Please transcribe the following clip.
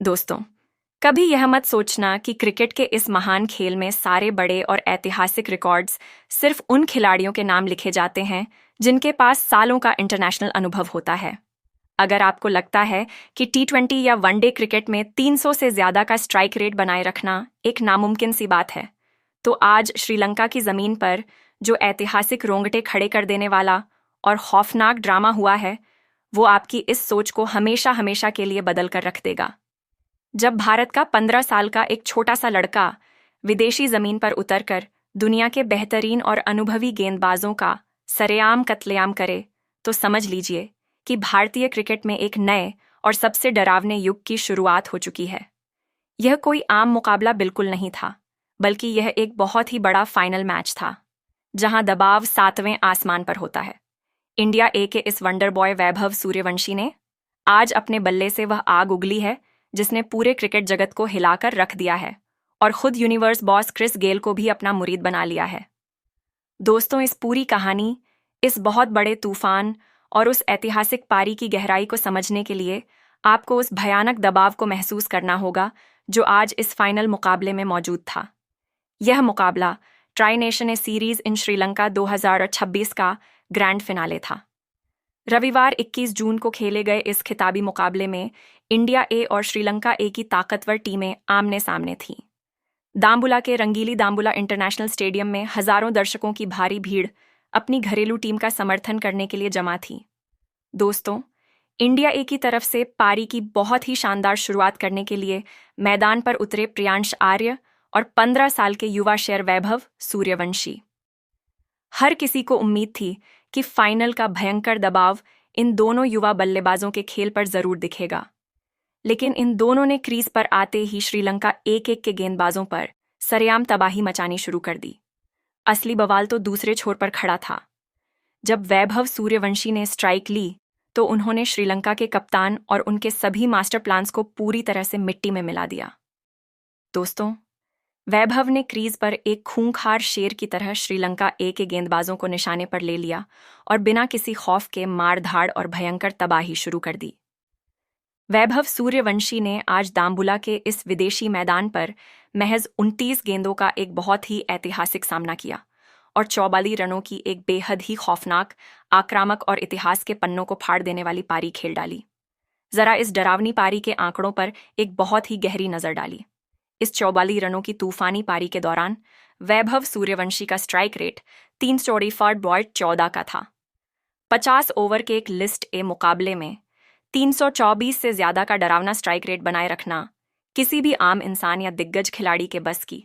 दोस्तों, कभी यह मत सोचना कि क्रिकेट के इस महान खेल में सारे बड़े और ऐतिहासिक रिकॉर्ड्स सिर्फ उन खिलाड़ियों के नाम लिखे जाते हैं जिनके पास सालों का इंटरनेशनल अनुभव होता है। अगर आपको लगता है कि टी20 या वनडे क्रिकेट में 300 से ज्यादा का स्ट्राइक रेट बनाए रखना एक नामुमकिन सी बात है, तो आज श्रीलंका की जमीन पर जो ऐतिहासिक रोंगटे खड़े कर देने वाला और खौफनाक ड्रामा हुआ है, वो आपकी इस सोच को हमेशा हमेशा के लिए बदल कर रख देगा। जब भारत का 15 साल का एक छोटा सा लड़का विदेशी जमीन पर उतरकर दुनिया के बेहतरीन और अनुभवी गेंदबाजों का सरेआम कत्लेआम करे, तो समझ लीजिए कि भारतीय क्रिकेट में एक नए और सबसे डरावने युग की शुरुआत हो चुकी है। यह कोई आम मुकाबला बिल्कुल नहीं था, बल्कि यह एक बहुत ही बड़ा फाइनल मैच था, जहां दबाव 7वें आसमान पर होता है। इंडिया ए के इस वंडर बॉय वैभव सूर्यवंशी ने आज अपने बल्ले से वह आग उगली है जिसने पूरे क्रिकेट जगत को हिलाकर रख दिया है और खुद यूनिवर्स बॉस क्रिस गेल को भी अपना मुरीद बना लिया है। दोस्तों, इस पूरी कहानी, इस बहुत बड़े तूफान और उस ऐतिहासिक पारी की गहराई को समझने के लिए आपको उस भयानक दबाव को महसूस करना होगा जो आज इस फाइनल मुकाबले में मौजूद था। यह मुकाबला tri nation A series in Sri Lanka 2026 का ग्रैंड फिनाले था। रविवार 21 जून को खेले गए इस खिताबी मुकाबले में इंडिया ए और श्रीलंका ए की ताकतवर टीमें आमने सामने थीं। दाम्बुला के रंगीली दाम्बुला इंटरनेशनल स्टेडियम में हजारों दर्शकों की भारी भीड़ अपनी घरेलू टीम का समर्थन करने के लिए जमा थी। दोस्तों, इंडिया ए की तरफ से पारी की बहुत ही शानदार शुरुआत करने के लिए मैदान पर उतरे प्रियांश आर्य और 15 साल के युवा शेर वैभव सूर्यवंशी। हर किसी को उम्मीद थी कि फाइनल का भयंकर दबाव इन दोनों युवा बल्लेबाजों के खेल पर जरूर दिखेगा, लेकिन इन दोनों ने क्रीज पर आते ही श्रीलंका एक एक के गेंदबाजों पर सरेआम तबाही मचानी शुरू कर दी। असली बवाल तो दूसरे छोर पर खड़ा था। जब वैभव सूर्यवंशी ने स्ट्राइक ली, तो उन्होंने श्रीलंका के कप्तान और उनके सभी मास्टर प्लान्स को पूरी तरह से मिट्टी में मिला दिया। दोस्तों, वैभव ने क्रीज पर एक खूंखार शेर की तरह श्रीलंका ए के गेंदबाजों को निशाने पर ले लिया और बिना किसी खौफ के मारधाड़ और भयंकर तबाही शुरू कर दी। वैभव सूर्यवंशी ने आज दाम्बुला के इस विदेशी मैदान पर महज 29 गेंदों का एक बहुत ही ऐतिहासिक सामना किया और 44 रनों की एक बेहद ही खौफनाक, आक्रामक और इतिहास के पन्नों को फाड़ देने वाली पारी खेल डाली। जरा इस डरावनी पारी के आंकड़ों पर एक बहुत ही गहरी नजर डाली। इस 44 रनों की तूफानी पारी के दौरान वैभव सूर्यवंशी का स्ट्राइक रेट 344.14 का था। 50 ओवर के एक लिस्ट ए मुकाबले में 324 से ज्यादा का डरावना स्ट्राइक रेट बनाए रखना किसी भी आम इंसान या दिग्गज खिलाड़ी के बस की